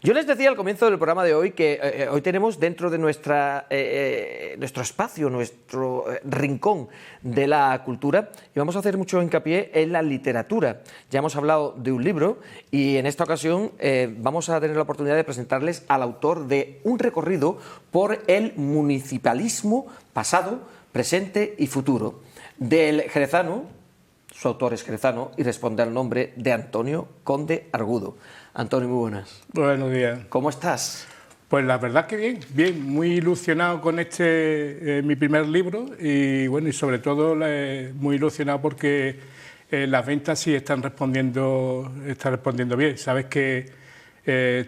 Yo les decía al comienzo del programa de hoy que hoy tenemos dentro de nuestro espacio, nuestro rincón de la cultura, y vamos a hacer mucho hincapié en la literatura. Ya hemos hablado de un libro y en esta ocasión vamos a tener la oportunidad de presentarles al autor de un recorrido por el municipalismo pasado, presente y futuro, del jerezano. Su autor es jerezano y responde al nombre de Antonio Conde Argudo. Antonio, muy buenas. Buenos días. ¿Cómo estás? Pues la verdad que bien, muy ilusionado con mi primer libro y bueno, y sobre todo muy ilusionado porque las ventas sí están respondiendo bien. Sabes que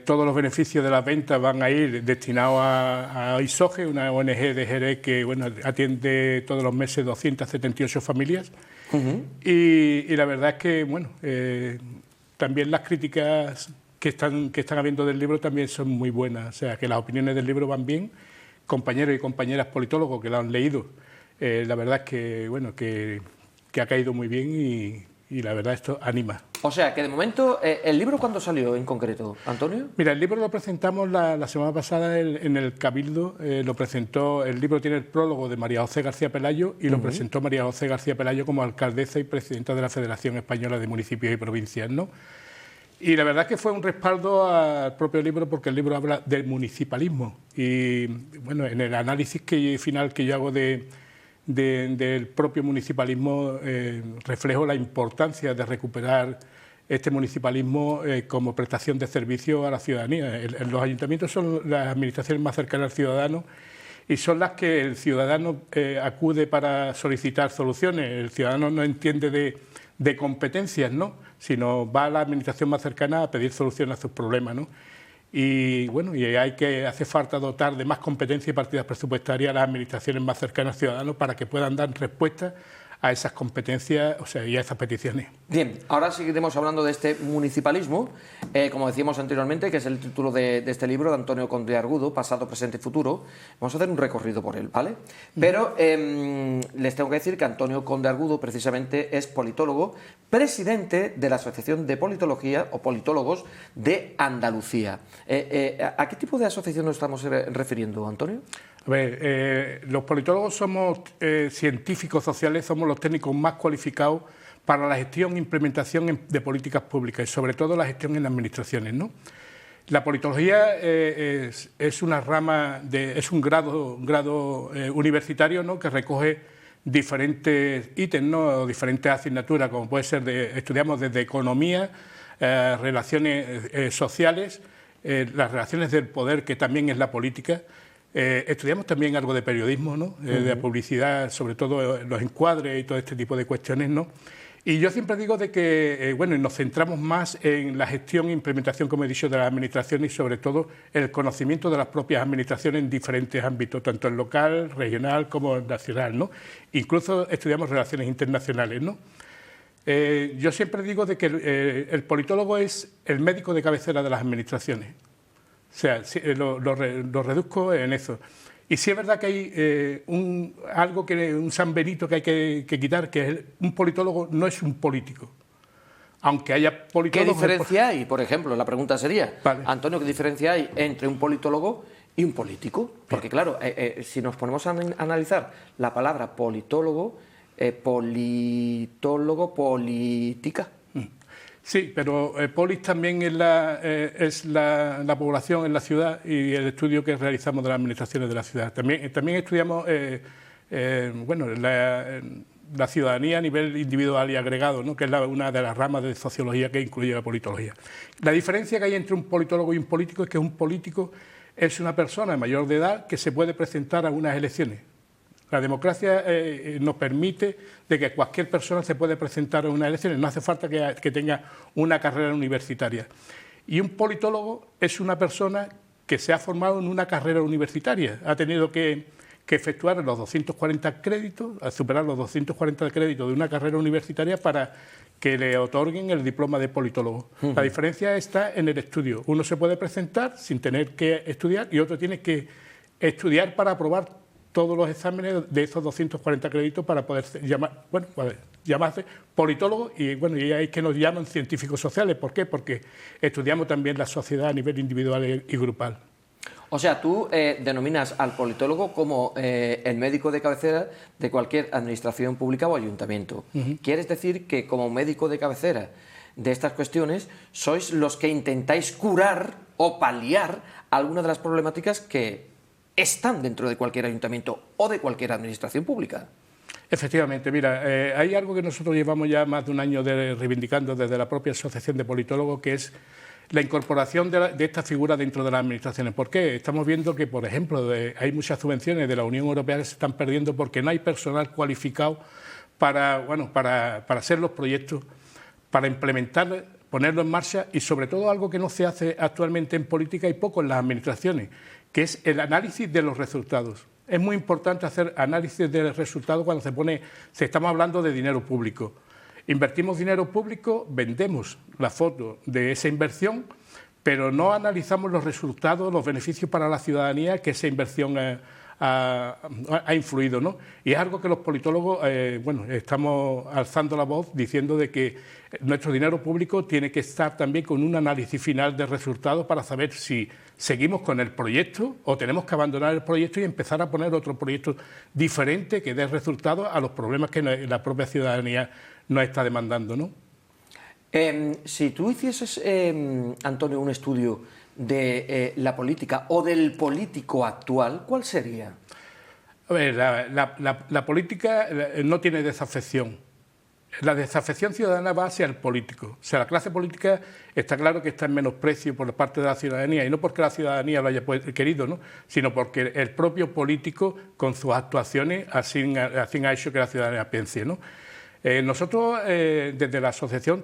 todos los beneficios de las ventas van a ir destinados a ISOGE, una ONG de Jerez que bueno, atiende todos los meses 278 familias. Y la verdad es que bueno, también las críticas que están habiendo del libro también son muy buenas, o sea, que las opiniones del libro van bien. Compañeros y compañeras politólogos que lo han leído, la verdad es que bueno, que ha caído muy bien y la verdad esto anima. O sea, que de momento, ¿el libro cuándo salió en concreto, Antonio? Mira, el libro lo presentamos la semana pasada en el Cabildo, lo presentó, el libro tiene el prólogo de María José García Pelayo y lo presentó María José García Pelayo como alcaldesa y presidenta de la Federación Española de Municipios y Provincias, ¿no? Y la verdad es que fue un respaldo al propio libro porque el libro habla del municipalismo y bueno, en el análisis final que yo hago del propio municipalismo reflejo la importancia de recuperar este municipalismo como prestación de servicio a la ciudadanía. Los ayuntamientos son las administraciones más cercanas al ciudadano y son las que el ciudadano acude para solicitar soluciones. El ciudadano no entiende de competencias, ¿no?, sino va a la administración más cercana a pedir soluciones a sus problemas, ¿no? Y bueno, y hace falta dotar de más competencia y partidas presupuestarias a las administraciones más cercanas al ciudadano para que puedan dar respuesta a esas competencias, o sea, y a esas peticiones. Bien, ahora seguiremos hablando de este municipalismo, como decíamos anteriormente, que es el título de este libro de Antonio Conde Argudo, Pasado, Presente y Futuro. Vamos a hacer un recorrido por él, ¿vale? Pero les tengo que decir que Antonio Conde Argudo precisamente es politólogo, presidente de la Asociación de Politología o Politólogos de Andalucía. ¿A qué tipo de asociación nos estamos refiriendo, Antonio? A ver, los politólogos somos científicos sociales, somos los técnicos más cualificados para la gestión e implementación de políticas públicas y sobre todo la gestión en administraciones, ¿no? La politología es una rama, es un grado universitario, ¿no?, que recoge diferentes ítems, ¿no?, diferentes asignaturas, como puede ser, estudiamos desde economía, relaciones sociales, las relaciones del poder, que también es la política. Estudiamos también algo de periodismo, ¿no?, de publicidad, sobre todo los encuadres y todo este tipo de cuestiones, ¿no? Y yo siempre digo de que bueno, nos centramos más en la gestión e implementación, como he dicho, de las administraciones y sobre todo el conocimiento de las propias administraciones en diferentes ámbitos, tanto en local, regional como nacional, ¿no? Incluso estudiamos relaciones internacionales, ¿no? Yo siempre digo de que el politólogo es el médico de cabecera de las administraciones. O sea, lo reduzco en eso. Y sí es verdad que hay un San Benito que hay que quitar, que es un politólogo no es un político. Aunque haya politólogos... ¿Qué diferencia hay? Por ejemplo, la pregunta sería, vale, Antonio, ¿qué diferencia hay entre un politólogo y un político? Porque claro, si nos ponemos a analizar la palabra politólogo, política... Sí, pero polis también es la población en la ciudad y el estudio que realizamos de las administraciones de la ciudad. También estudiamos bueno, la ciudadanía a nivel individual y agregado, ¿no?, que es una de las ramas de sociología que incluye la politología. La diferencia que hay entre un politólogo y un político es que un político es una persona mayor de edad que se puede presentar a unas elecciones. La democracia nos permite de que cualquier persona se puede presentar a unas elecciones, no hace falta que tenga una carrera universitaria. Y un politólogo es una persona que se ha formado en una carrera universitaria, ha tenido que efectuar los 240 créditos, a superar los 240 créditos de una carrera universitaria para que le otorguen el diploma de politólogo. La diferencia está en el estudio. Uno se puede presentar sin tener que estudiar y otro tiene que estudiar para aprobar todos los exámenes de esos 240 créditos para poder llamarse politólogos, y bueno, y hay que nos llaman científicos sociales. ¿Por qué? Porque estudiamos también la sociedad a nivel individual y grupal. O sea, tú denominas al politólogo como el médico de cabecera de cualquier administración pública o ayuntamiento. ¿Quieres decir que como médico de cabecera de estas cuestiones sois los que intentáis curar o paliar algunas de las problemáticas que están dentro de cualquier ayuntamiento o de cualquier administración pública? Efectivamente, mira, hay algo que nosotros llevamos ya más de un año reivindicando desde la propia Asociación de Politólogos, que es la incorporación de esta figura dentro de las administraciones. ¿Por qué? Estamos viendo que, por ejemplo, hay muchas subvenciones de la Unión Europea que se están perdiendo porque no hay personal cualificado para hacer los proyectos, para implementar, ponerlo en marcha, y sobre todo algo que no se hace actualmente en política y poco en las administraciones, que es el análisis de los resultados. Es muy importante hacer análisis de resultados cuando estamos hablando de dinero público. Invertimos dinero público, vendemos la foto de esa inversión, pero no analizamos los resultados, los beneficios para la ciudadanía que esa inversión ha influido, ¿no? Y es algo que los politólogos estamos alzando la voz diciendo de que nuestro dinero público tiene que estar también con un análisis final de resultados para saber si seguimos con el proyecto o tenemos que abandonar el proyecto y empezar a poner otro proyecto diferente que dé resultados a los problemas que la propia ciudadanía nos está demandando, ¿no? Si tú hicieses, Antonio, un estudio de la política o del político actual, ¿cuál sería? A ver, la política no tiene desafección. La desafección ciudadana va hacia el político. O sea, la clase política está claro que está en menosprecio por parte de la ciudadanía, y no porque la ciudadanía lo haya querido, ¿no?, sino porque el propio político, con sus actuaciones, así ha hecho que la ciudadanía piense, ¿no? Nosotros, desde la asociación,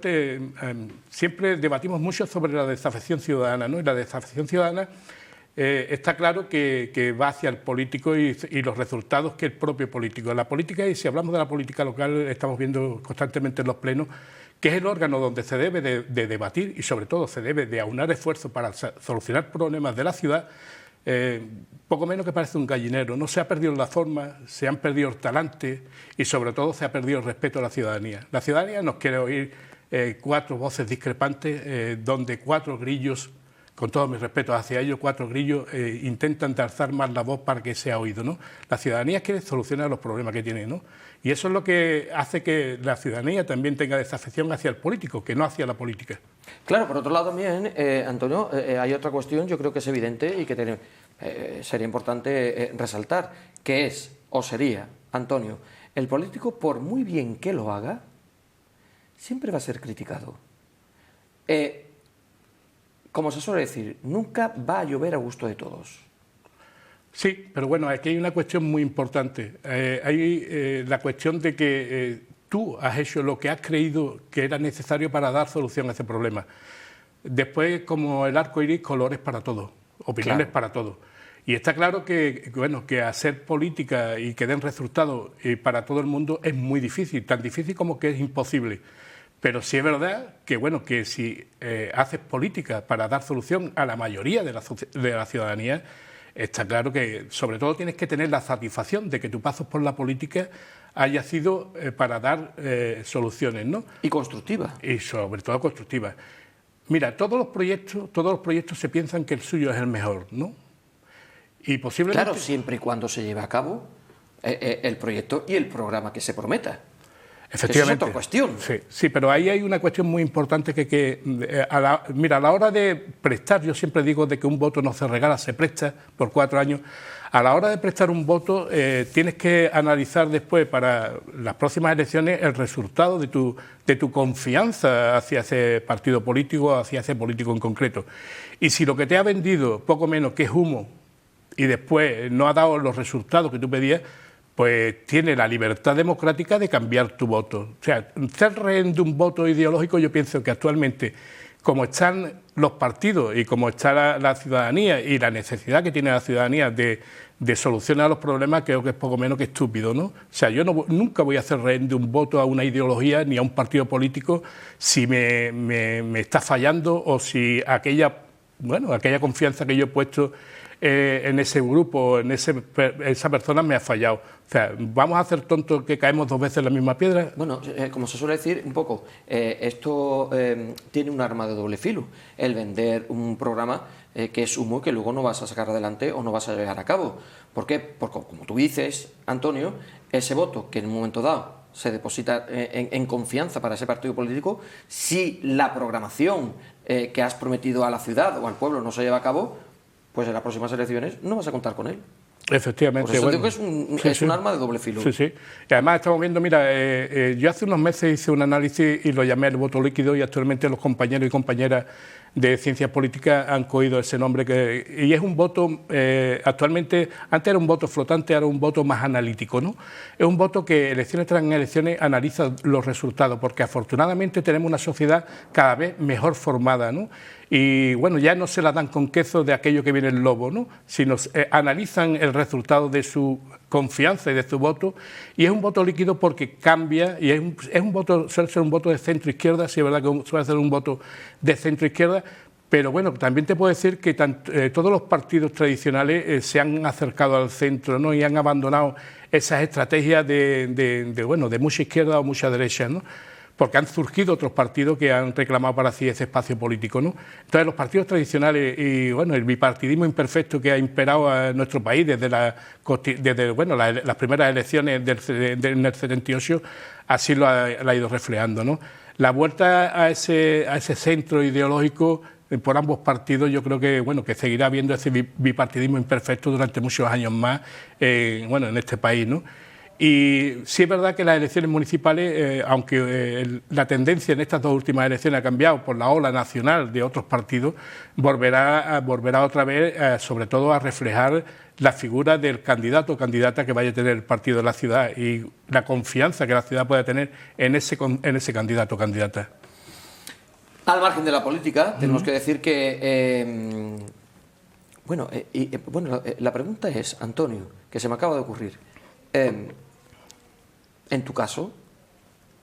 siempre debatimos mucho sobre la desafección ciudadana, ¿no? Y la desafección ciudadana está claro que va hacia el político y los resultados que el propio político. La política, y si hablamos de la política local, estamos viendo constantemente en los plenos, que es el órgano donde se debe de debatir y sobre todo se debe de aunar esfuerzos para solucionar problemas de la ciudad. Poco menos que parece un gallinero. No se ha perdido la forma, se han perdido el talante y sobre todo se ha perdido el respeto a la ciudadanía. La ciudadanía nos quiere oír cuatro voces discrepantes donde cuatro grillos, con todo mi respeto hacia ellos, cuatro grillos intentan alzar más la voz para que sea oído, ¿no? La ciudadanía quiere solucionar los problemas que tiene, ¿no? Y eso es lo que hace que la ciudadanía también tenga desafección hacia el político, que no hacia la política. Claro, por otro lado también, Antonio, hay otra cuestión, yo creo que es evidente y que sería importante resaltar, que es, o sería, Antonio, el político, por muy bien que lo haga, siempre va a ser criticado. Como se suele decir, nunca va a llover a gusto de todos. Sí, pero bueno, aquí hay una cuestión muy importante. Hay la cuestión de que tú has hecho lo que has creído que era necesario para dar solución a ese problema. Después, como el arco iris, colores para todo, opiniones para todo. Y está claro que hacer política y que den resultados para todo el mundo es muy difícil, tan difícil como que es imposible. Pero sí es verdad que si haces política para dar solución a la mayoría de la ciudadanía, está claro que sobre todo tienes que tener la satisfacción de que tu paso por la política haya sido para dar soluciones, ¿no? Y constructivas. Y sobre todo constructivas. Mira, todos los proyectos se piensan que el suyo es el mejor, ¿no? Y posiblemente... Claro, siempre y cuando se lleve a cabo el proyecto y el programa que se prometa. Efectivamente. Esa es otra cuestión. Sí, pero ahí hay una cuestión muy importante a la hora de prestar, yo siempre digo de que un voto no se regala, se presta por 4 años. A la hora de prestar un voto tienes que analizar después para las próximas elecciones el resultado de tu confianza hacia ese partido político, hacia ese político en concreto. Y si lo que te ha vendido poco menos que es humo y después no ha dado los resultados que tú pedías, pues tiene la libertad democrática de cambiar tu voto. O sea, ser rehén de un voto ideológico, yo pienso que actualmente, como están los partidos y como está la ciudadanía y la necesidad que tiene la ciudadanía de solucionar los problemas, creo que es poco menos que estúpido, ¿no? O sea, yo nunca voy a hacer rehén de un voto a una ideología ni a un partido político si me está fallando o si aquella bueno, aquella confianza que yo he puesto en ese grupo, esa persona me ha fallado. O sea, ¿vamos a hacer tontos que caemos 2 veces en la misma piedra? Bueno, como se suele decir un poco, esto tiene un arma de doble filo, el vender un programa que es humo y que luego no vas a sacar adelante o no vas a llevar a cabo. ¿Por qué? Porque, como tú dices, Antonio, ese voto que en un momento dado se deposita en confianza para ese partido político, si la programación que has prometido a la ciudad o al pueblo no se lleva a cabo, pues en las próximas elecciones no vas a contar con él. Efectivamente. Por eso digo que es un arma de doble filo. Sí, sí. Y además estamos viendo, mira, yo hace unos meses hice un análisis y lo llamé el voto líquido, y actualmente los compañeros y compañeras de ciencias políticas han cogido ese nombre, y es un voto, actualmente, antes era un voto flotante, ahora un voto más analítico, ¿no? Es un voto que elecciones tras elecciones analiza los resultados, porque afortunadamente tenemos una sociedad cada vez mejor formada, ¿no? Y bueno, ya no se la dan con queso de aquello que viene el lobo, ¿no? Sino analizan el resultado de su confianza y de su voto, y es un voto líquido porque cambia, y es un voto, suele ser un voto de centro-izquierda, sí es verdad que suele ser un voto de centro-izquierda, pero bueno, también te puedo decir que todos los partidos tradicionales se han acercado al centro, ¿no? Y han abandonado esas estrategias de mucha izquierda o mucha derecha, ¿no? Porque han surgido otros partidos que han reclamado para sí ese espacio político, ¿no? Entonces, los partidos tradicionales y bueno, el bipartidismo imperfecto que ha imperado en nuestro país desde las primeras elecciones en el 78, así lo ha ido reflejando, ¿no? La vuelta a ese centro ideológico por ambos partidos, yo creo que bueno, que seguirá habiendo ese bipartidismo imperfecto durante muchos años más en este país, ¿no? Y sí es verdad que las elecciones municipales, aunque la tendencia en estas 2 últimas elecciones ha cambiado por la ola nacional de otros partidos, volverá otra vez, sobre todo, a reflejar la figura del candidato o candidata que vaya a tener el partido de la ciudad y la confianza que la ciudad pueda tener en ese candidato o candidata. Al margen de la política, tenemos que decir que... la pregunta es, Antonio, que se me acaba de ocurrir. En tu caso,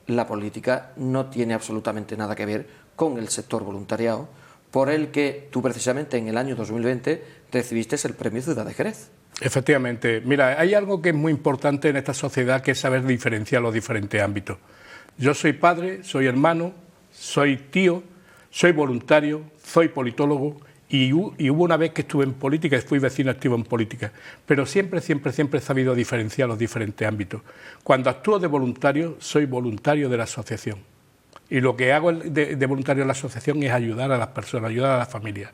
la política no tiene absolutamente nada que ver con el sector voluntariado, por el que tú precisamente en el año 2020 recibiste el Premio Ciudad de Jerez. Efectivamente. Mira, hay algo que es muy importante en esta sociedad, que es saber diferenciar los diferentes ámbitos. Yo soy padre, soy hermano, soy tío, soy voluntario, soy politólogo, y hubo una vez que estuve en política y fui vecino activo en política, pero siempre he sabido diferenciar los diferentes ámbitos. Cuando actúo de voluntario, soy voluntario de la asociación, y lo que hago de voluntario en la asociación es ayudar a las personas, ayudar a las familias.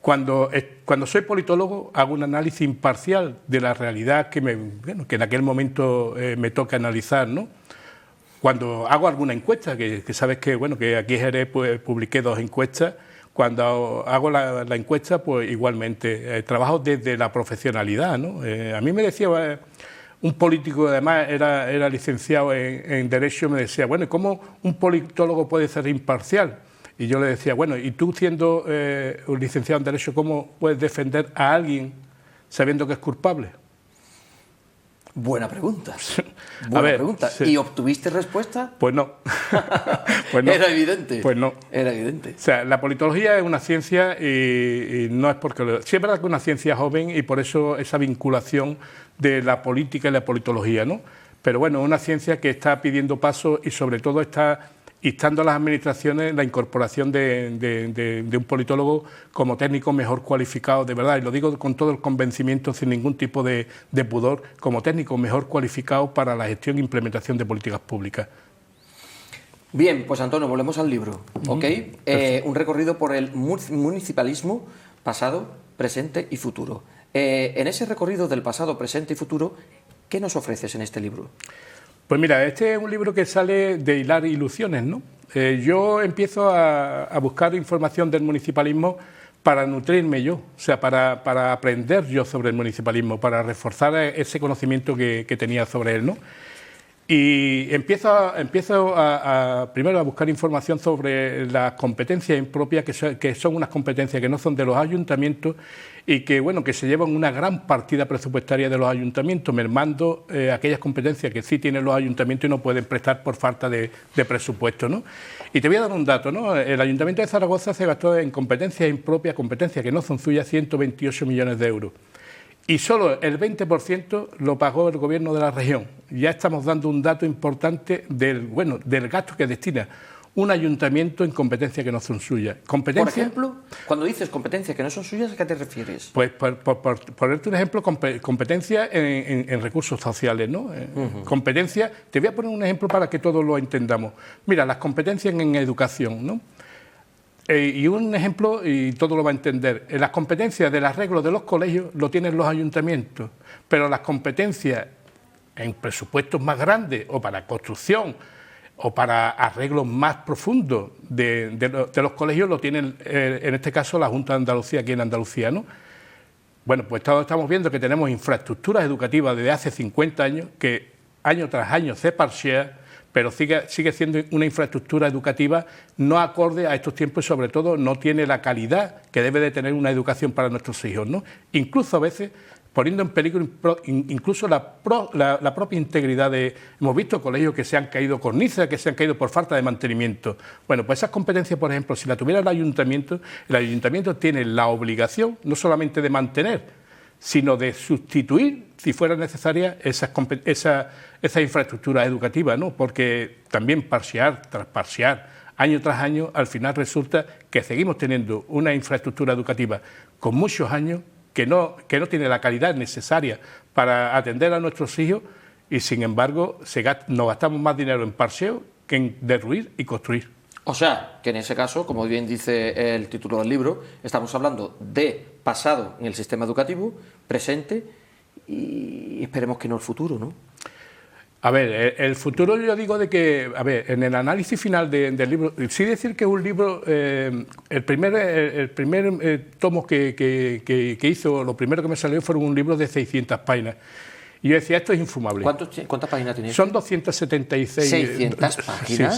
Cuando soy politólogo, hago un análisis imparcial de la realidad que en aquel momento me toca analizar, ¿no? Cuando hago alguna encuesta, que sabes que aquí en Jerez pues, publiqué 2 encuestas. Cuando hago la encuesta, pues igualmente trabajo desde la profesionalidad, ¿no? A mí me decía un político, además era licenciado en Derecho, me decía, bueno, ¿cómo un politólogo puede ser imparcial? Y yo le decía, bueno, y tú siendo un licenciado en Derecho, ¿cómo puedes defender a alguien sabiendo que es culpable? Buena pregunta. Pregunta. Sí. ¿Y obtuviste respuesta? Pues no. Pues no. Era evidente. Pues no. Era evidente. O sea, la politología es una ciencia y no es porque... Sí es verdad que es una ciencia joven y por eso esa vinculación de la política y la politología, ¿no? Pero bueno, es una ciencia que está pidiendo paso y sobre todo está instando a las administraciones la incorporación de un politólogo como técnico mejor cualificado, de verdad, y lo digo con todo el convencimiento, sin ningún tipo de pudor, como técnico mejor cualificado para la gestión e implementación de políticas públicas. Bien, pues Antonio, volvemos al libro, ¿ok? Un recorrido por el municipalismo pasado, presente y futuro. En ese recorrido del pasado, presente y futuro, ¿qué nos ofreces en este libro? Pues mira, este es un libro que sale de hilar ilusiones, ¿no? Yo empiezo a buscar información del municipalismo para nutrirme yo, o sea, para aprender yo sobre el municipalismo, para reforzar ese conocimiento que tenía sobre él, ¿no? Y empiezo primero a buscar información sobre las competencias impropias, que son unas competencias que no son de los ayuntamientos y que, bueno, que se llevan una gran partida presupuestaria de los ayuntamientos, mermando aquellas competencias que sí tienen los ayuntamientos y no pueden prestar por falta de presupuesto, ¿no? Y te voy a dar un dato, ¿no? El Ayuntamiento de Zaragoza se gastó en competencias impropias, competencias que no son suyas, 128 millones de euros. Y solo el 20% lo pagó el Gobierno de la región. Ya estamos dando un dato importante del gasto que destina un ayuntamiento en competencias que no son suyas. Por ejemplo, cuando dices competencias que no son suyas, ¿a qué te refieres? Pues, por ponerte un ejemplo, competencias en recursos sociales, ¿no? Competencias, te voy a poner un ejemplo para que todos lo entendamos. Mira, las competencias en educación, ¿no? Y un ejemplo, y todo lo va a entender, las competencias del arreglo de los colegios lo tienen los ayuntamientos, pero las competencias en presupuestos más grandes o para construcción o para arreglos más profundos de los colegios lo tienen, en este caso, la Junta de Andalucía, aquí en Andalucía, ¿no? Bueno, pues estamos viendo que tenemos infraestructuras educativas desde hace 50 años que año tras año se parchea, pero sigue siendo una infraestructura educativa no acorde a estos tiempos y, sobre todo, no tiene la calidad que debe de tener una educación para nuestros hijos, ¿no? Incluso a veces poniendo en peligro incluso la propia integridad de... Hemos visto colegios que se han caído cornisas, que se han caído por falta de mantenimiento. Bueno, pues esas competencias, por ejemplo, si la tuviera el ayuntamiento tiene la obligación no solamente de mantener, sino de sustituir, si fuera necesaria, esa infraestructura educativa, ¿no? Porque también parchear tras parchear, año tras año, al final resulta que seguimos teniendo una infraestructura educativa con muchos años que no tiene la calidad necesaria para atender a nuestros hijos y, sin embargo, nos gastamos más dinero en parcheo que en derruir y construir. O sea, que en ese caso, como bien dice el título del libro, estamos hablando de pasado en el sistema educativo, presente y esperemos que no el futuro, ¿no? A ver, el futuro, yo digo de que, a ver, en el análisis final del libro, sí decir que es un libro, el primer tomo que hizo, lo primero que me salió fueron un libro de 600 páginas. Y yo decía, esto es infumable. ¿Cuántas páginas tiene? Son 276. ¿600 páginas?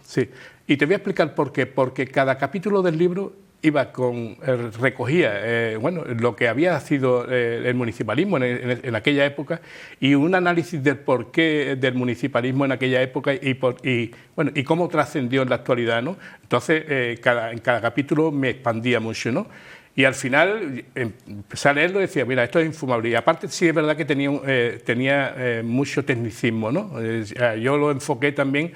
Sí. Y te voy a explicar por qué. Porque cada capítulo del libro recogía lo que había sido el municipalismo en aquella época y un análisis del porqué del municipalismo en aquella época y cómo trascendió en la actualidad, ¿no? Entonces, en cada capítulo me expandía mucho, ¿no? Y al final empecé a leerlo y decía, mira, esto es infumable. Y aparte sí es verdad que tenía mucho tecnicismo, ¿no? Yo lo enfoqué también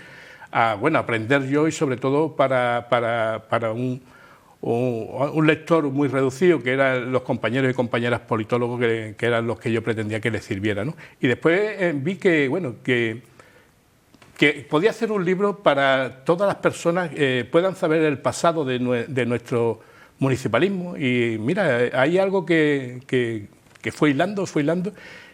a aprender yo y sobre todo para un lector muy reducido, que eran los compañeros y compañeras politólogos que eran los que yo pretendía que les sirviera, ¿no? Y después vi que podía ser un libro para todas las personas que puedan saber el pasado de nuestro municipalismo. Y mira, hay algo que fue hilando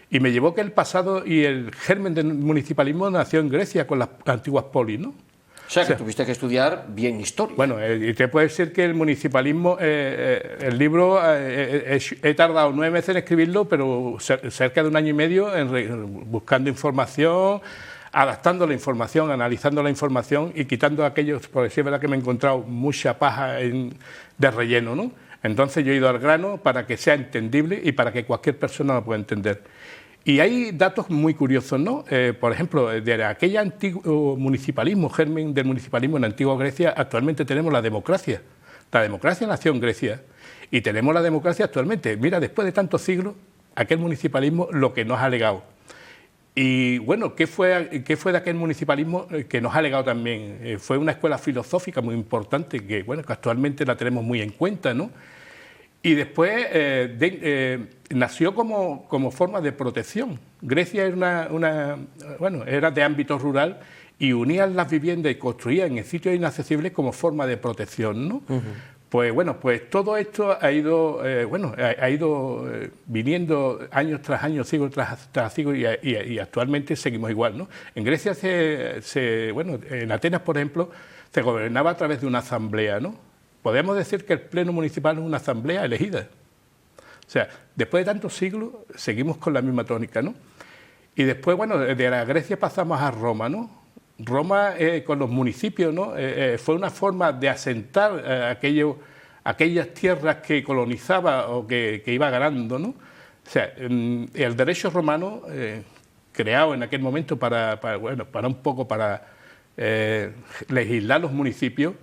y me llevó que el pasado y el germen del municipalismo nació en Grecia con las antiguas polis, ¿no? O sea, que tuviste que estudiar bien historia. Bueno, y te puedo decir que el municipalismo, el libro, he tardado 9 meses en escribirlo, pero cerca de 1 año y medio buscando información, adaptando la información, analizando la información y quitando aquellos, por decir verdad que me he encontrado mucha paja de relleno, ¿no? Entonces yo he ido al grano para que sea entendible y para que cualquier persona lo pueda entender. Y hay datos muy curiosos, ¿no? Por ejemplo, de aquel antiguo municipalismo, germen del municipalismo en la antigua Grecia, actualmente tenemos la democracia. La democracia nació en Grecia y tenemos la democracia actualmente. Mira, después de tantos siglos, aquel municipalismo lo que nos ha legado. Y bueno, ¿qué fue de aquel municipalismo que nos ha legado también? Fue una escuela filosófica muy importante que actualmente la tenemos muy en cuenta, ¿no? Y después nació como forma de protección. Grecia era de ámbito rural y unían las viviendas y construían en sitios inaccesibles como forma de protección, ¿no? Uh-huh. Pues todo esto ha ido viniendo años tras años, siglo tras siglo y actualmente seguimos igual, ¿no? En Grecia en Atenas, por ejemplo, se gobernaba a través de una asamblea, ¿no? Podemos decir que el Pleno Municipal es una asamblea elegida. O sea, después de tantos siglos seguimos con la misma tónica, ¿no? Y después, bueno, de la Grecia pasamos a Roma, ¿no? Roma con los municipios, ¿no? Fue una forma de asentar aquellas tierras que colonizaba o que iba ganando, ¿no? O sea, el derecho romano, creado en aquel momento para legislar los municipios,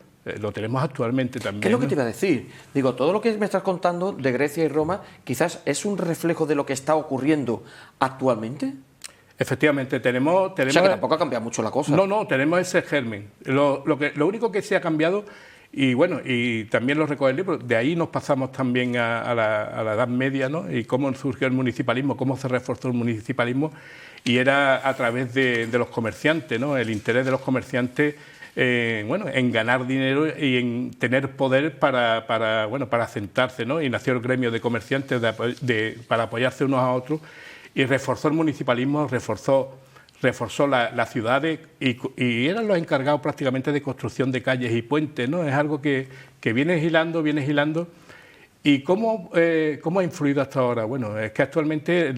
lo tenemos actualmente también. ¿Qué es lo que ¿no? te iba a decir? Digo, todo lo que me estás contando de Grecia y Roma quizás es un reflejo de lo que está ocurriendo actualmente. Efectivamente, tenemos... O sea, que tampoco ha cambiado mucho la cosa. No, tenemos ese germen. Lo único que se ha cambiado, y bueno, y también lo recoge el libro, de ahí nos pasamos también a la Edad Media, ¿no? Y cómo surgió el municipalismo, cómo se reforzó el municipalismo, y era a través de los comerciantes, ¿no? El interés de los comerciantes, en ganar dinero y en tener poder para asentarse, ¿no? Y nació el gremio de comerciantes para apoyarse unos a otros, y reforzó el municipalismo, reforzó las ciudades y eran los encargados prácticamente de construcción de calles y puentes, ¿no? Es algo que viene hilando. ¿Y cómo ha influido hasta ahora? Bueno, es que actualmente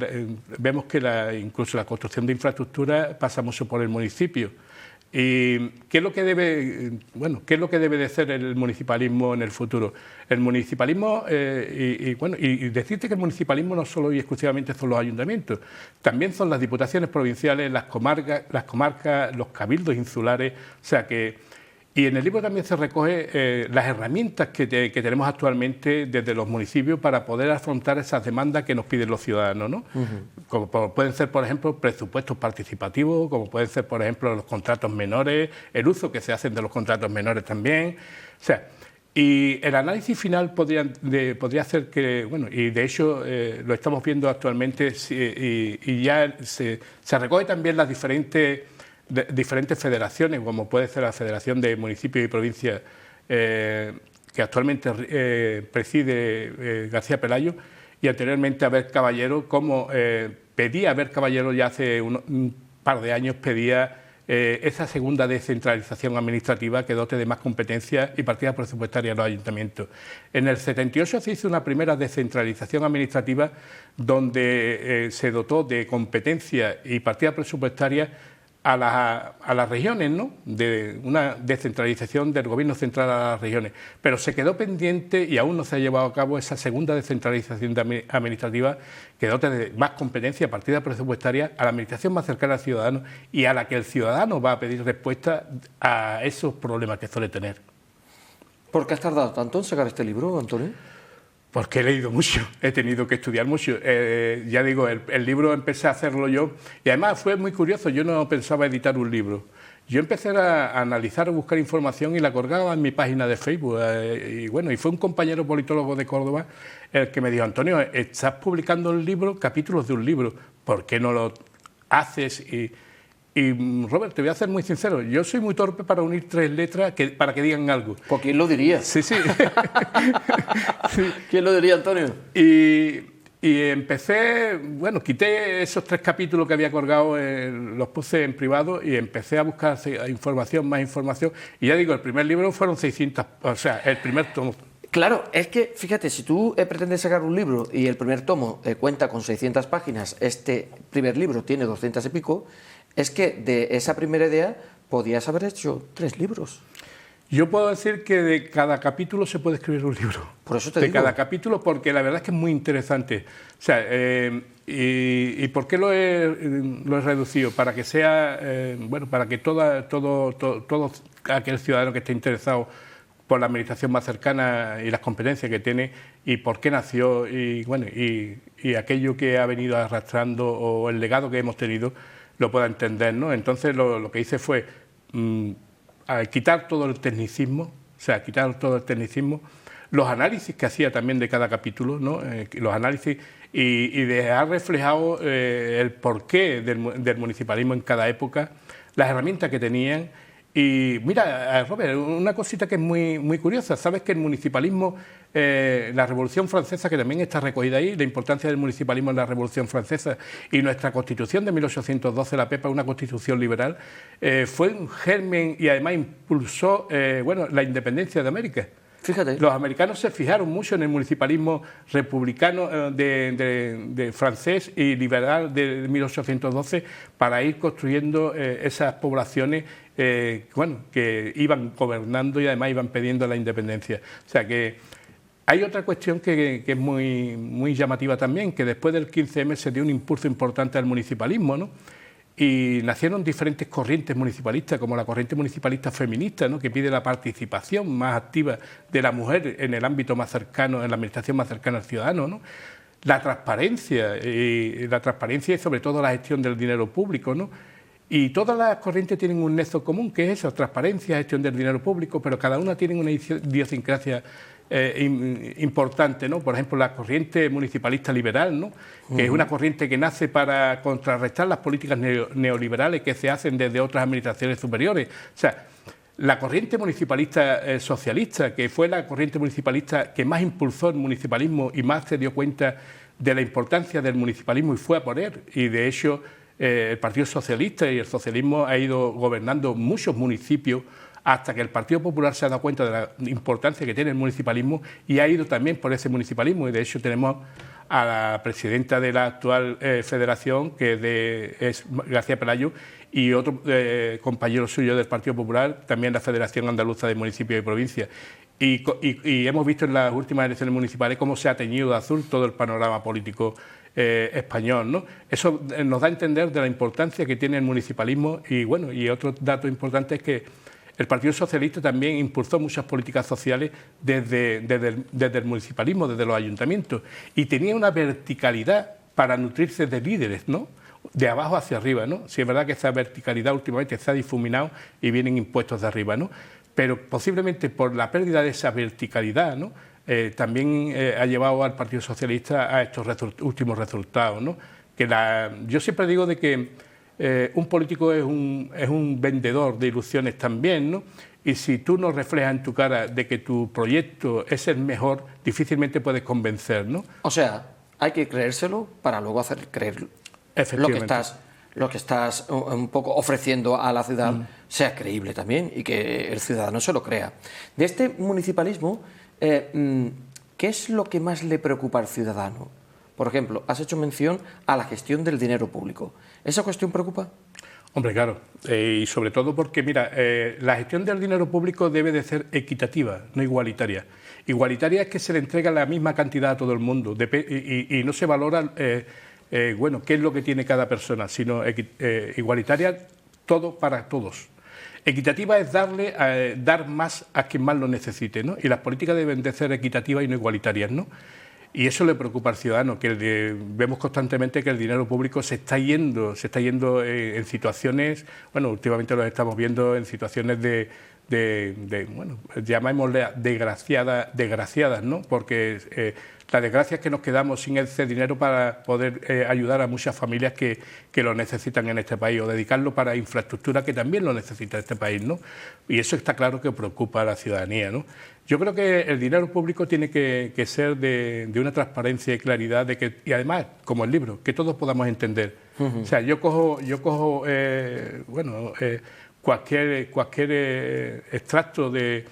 vemos que incluso la construcción de infraestructura pasa mucho por el municipio. ¿Y qué es lo que debe de ser el municipalismo en el futuro? El municipalismo, y decirte que el municipalismo no solo y exclusivamente son los ayuntamientos, también son las diputaciones provinciales, las comarcas, los cabildos insulares, o sea que... Y en el libro también se recoge las herramientas que tenemos actualmente desde los municipios para poder afrontar esas demandas que nos piden los ciudadanos, ¿no? Como pueden ser, por ejemplo, presupuestos participativos, como pueden ser, por ejemplo, los contratos menores, el uso que se hacen de los contratos menores también. O sea, y el análisis final podría ser que, bueno, y de hecho lo estamos viendo actualmente, y ya se recoge también las diferentes federaciones, como puede ser la Federación de Municipios y Provincias, que actualmente preside García Pelayo, y anteriormente Abel Caballero, como pedía Abel Caballero ya hace un par de años, pedía esa segunda descentralización administrativa que dote de más competencias y partidas presupuestarias a los ayuntamientos. En el 78 se hizo una primera descentralización administrativa donde se dotó de competencias y partidas presupuestarias a las regiones, ¿no? De una descentralización del gobierno central a las regiones, pero se quedó pendiente y aún no se ha llevado a cabo esa segunda descentralización administrativa que dote de más competencia, partida presupuestaria a la administración más cercana al ciudadano y a la que el ciudadano va a pedir respuesta a esos problemas que suele tener. ¿Por qué has tardado tanto en sacar este libro, Antonio? Porque he leído mucho, he tenido que estudiar mucho. Ya digo, el libro empecé a hacerlo yo y además fue muy curioso, yo no pensaba editar un libro. Yo empecé a analizar, a buscar información y la colgaba en mi página de Facebook. Y fue un compañero politólogo de Córdoba el que me dijo: Antonio, estás publicando un libro, capítulos de un libro, ¿por qué no lo haces? Y Robert, te voy a ser muy sincero, yo soy muy torpe para unir tres letras para que digan algo. ¿Por quién lo diría? Sí. Sí. ¿Quién lo diría, Antonio? Y empecé, quité esos 3 capítulos que había colgado, los puse en privado y empecé a buscar más información. Y ya digo, el primer libro fueron 600, o sea, el primer tomo. Claro, es que, fíjate, si tú pretendes sacar un libro y el primer tomo cuenta con 600 páginas, este primer libro tiene 200 y pico, es que de esa primera idea podías haber hecho 3 libros. Yo puedo decir que de cada capítulo se puede escribir un libro. Por eso te digo. De cada capítulo, porque la verdad es que es muy interesante. O sea, ¿y por qué lo he reducido? Para que sea, para que todo aquel ciudadano que esté interesado por la administración más cercana y las competencias que tiene y por qué nació y aquello que ha venido arrastrando o el legado que hemos tenido lo pueda entender, ¿no? Entonces lo que hice fue quitar todo el tecnicismo, los análisis que hacía también de cada capítulo, ¿no? Los análisis y dejar reflejado el porqué del municipalismo en cada época, las herramientas que tenían. Y mira, Robert, una cosita que es muy, muy curiosa. Sabes que el municipalismo, la Revolución Francesa, que también está recogida ahí, la importancia del municipalismo en la Revolución Francesa y nuestra Constitución de 1812, la PEPA, una constitución liberal, fue un germen y además impulsó la independencia de América. Fíjate. Los americanos se fijaron mucho en el municipalismo republicano de francés y liberal de 1812 para ir construyendo esas poblaciones que iban gobernando y además iban pidiendo la independencia. O sea que hay otra cuestión que es muy llamativa también, que después del 15M se dio un impulso importante al municipalismo, ¿no? Y nacieron diferentes corrientes municipalistas, como la corriente municipalista feminista, ¿no?, que pide la participación más activa de la mujer en el ámbito más cercano, en la administración más cercana al ciudadano, ¿no? La transparencia y sobre todo la gestión del dinero público, ¿no? Y todas las corrientes tienen un nexo común, que es eso, transparencia, gestión del dinero público, pero cada una tiene una idiosincrasia importante, ¿no? Por ejemplo, la corriente municipalista liberal, ¿no?, que es una corriente que nace para contrarrestar las políticas neoliberales que se hacen desde otras administraciones superiores. O sea, la corriente municipalista socialista, que fue la corriente municipalista que más impulsó el municipalismo y más se dio cuenta de la importancia del municipalismo y fue a por él, y de hecho el Partido Socialista y el socialismo ha ido gobernando muchos municipios hasta que el Partido Popular se ha dado cuenta de la importancia que tiene el municipalismo y ha ido también por ese municipalismo. Y de hecho tenemos a la presidenta de la actual federación, que es García Pelayo, y otro compañero suyo del Partido Popular, también la Federación Andaluza de Municipios y Provincias. Y hemos visto en las últimas elecciones municipales cómo se ha teñido de azul todo el panorama político español, ¿no? Eso nos da a entender de la importancia que tiene el municipalismo. Y bueno, y otro dato importante es que el Partido Socialista también impulsó muchas políticas sociales desde el municipalismo, desde los ayuntamientos, y tenía una verticalidad para nutrirse de líderes, ¿no?, de abajo hacia arriba, ¿no? Si es verdad que esa verticalidad últimamente se ha difuminado y vienen impuestos de arriba, ¿no? Pero posiblemente por la pérdida de esa verticalidad, ¿no?, también ha llevado al Partido Socialista a estos últimos resultados, ¿no? Yo siempre digo de que un político es un vendedor de ilusiones también, ¿no? Y si tú no reflejas en tu cara de que tu proyecto es el mejor, difícilmente puedes convencer, ¿no? O sea, hay que creérselo para luego hacer creer lo que estás un poco ofreciendo a la ciudad sea creíble también y que el ciudadano se lo crea. De este municipalismo, ¿qué es lo que más le preocupa al ciudadano? Por ejemplo, has hecho mención a la gestión del dinero público. ¿Esa cuestión preocupa? Hombre, claro, y sobre todo porque, mira, la gestión del dinero público debe de ser equitativa, no igualitaria. Igualitaria es que se le entrega la misma cantidad a todo el mundo y no se valora, qué es lo que tiene cada persona, sino igualitaria, todo para todos. Equitativa es dar más a quien más lo necesite, ¿no? Y las políticas deben de ser equitativas y no igualitarias, ¿no? Y eso le preocupa al ciudadano, que vemos constantemente que el dinero público se está yendo en situaciones, bueno, últimamente lo estamos viendo en situaciones bueno, llamémosle desgraciadas, ¿no? Porque la desgracia es que nos quedamos sin ese dinero para poder ayudar a muchas familias que lo necesitan en este país, o dedicarlo para infraestructura que también lo necesita este país, ¿no? Y eso está claro que preocupa a la ciudadanía, ¿no? Yo creo que el dinero público tiene que ser de una transparencia y claridad, y además, como el libro, que todos podamos entender. O sea, yo cojo cualquier extracto de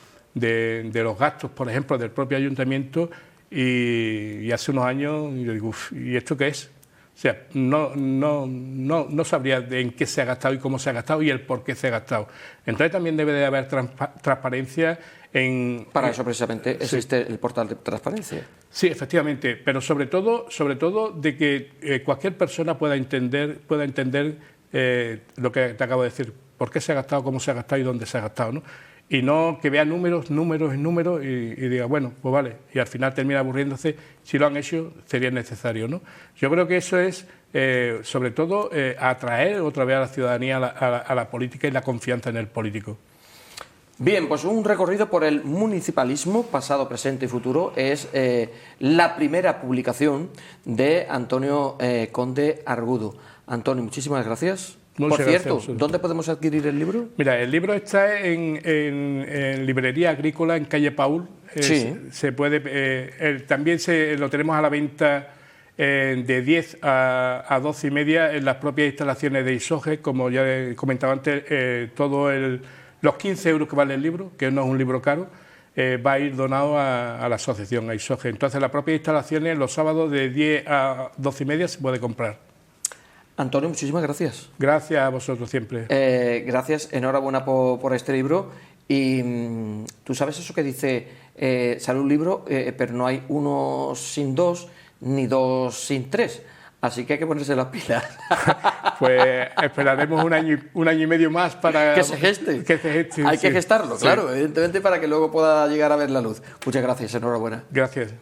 los gastos, por ejemplo, del propio ayuntamiento, y hace unos años yo digo, ¿y esto qué es? O sea, no sabría en qué se ha gastado y cómo se ha gastado y el por qué se ha gastado. Entonces también debe de haber transparencia en... Para eso precisamente existe el portal de transparencia. Sí, efectivamente, pero sobre todo de que cualquier persona pueda entender lo que te acabo de decir, por qué se ha gastado, cómo se ha gastado y dónde se ha gastado, ¿no? Y no que vea números y diga, bueno, pues vale, y al final termina aburriéndose. Si lo han hecho, sería necesario, ¿no? Yo creo que eso es, sobre todo, atraer otra vez a la ciudadanía a la política y la confianza en el político. Bien, pues un recorrido por el municipalismo, pasado, presente y futuro, es la primera publicación de Antonio Conde Argudo. Antonio, muchísimas gracias. Por cierto, ¿dónde podemos adquirir el libro? Mira, el libro está en Librería Agrícola, en calle Paul. Sí. Se puede, también lo tenemos a la venta de 10 a 12 y media en las propias instalaciones de ISOGE, como ya he comentado antes, los 15 euros que vale el libro, que no es un libro caro, va a ir donado a la asociación, a ISOGE. Entonces, las propias instalaciones, los sábados de 10 a 12:30 se puede comprar. Antonio, muchísimas gracias. Gracias a vosotros siempre. Gracias, enhorabuena por este libro. Y tú sabes eso que dice, sale un libro, pero no hay uno sin dos, ni dos sin tres. Así que hay que ponerse las pilas. Pues esperaremos un año y medio más para que se geste. Hay que gestarlo, claro, evidentemente, para que luego pueda llegar a ver la luz. Muchas gracias, enhorabuena. Gracias.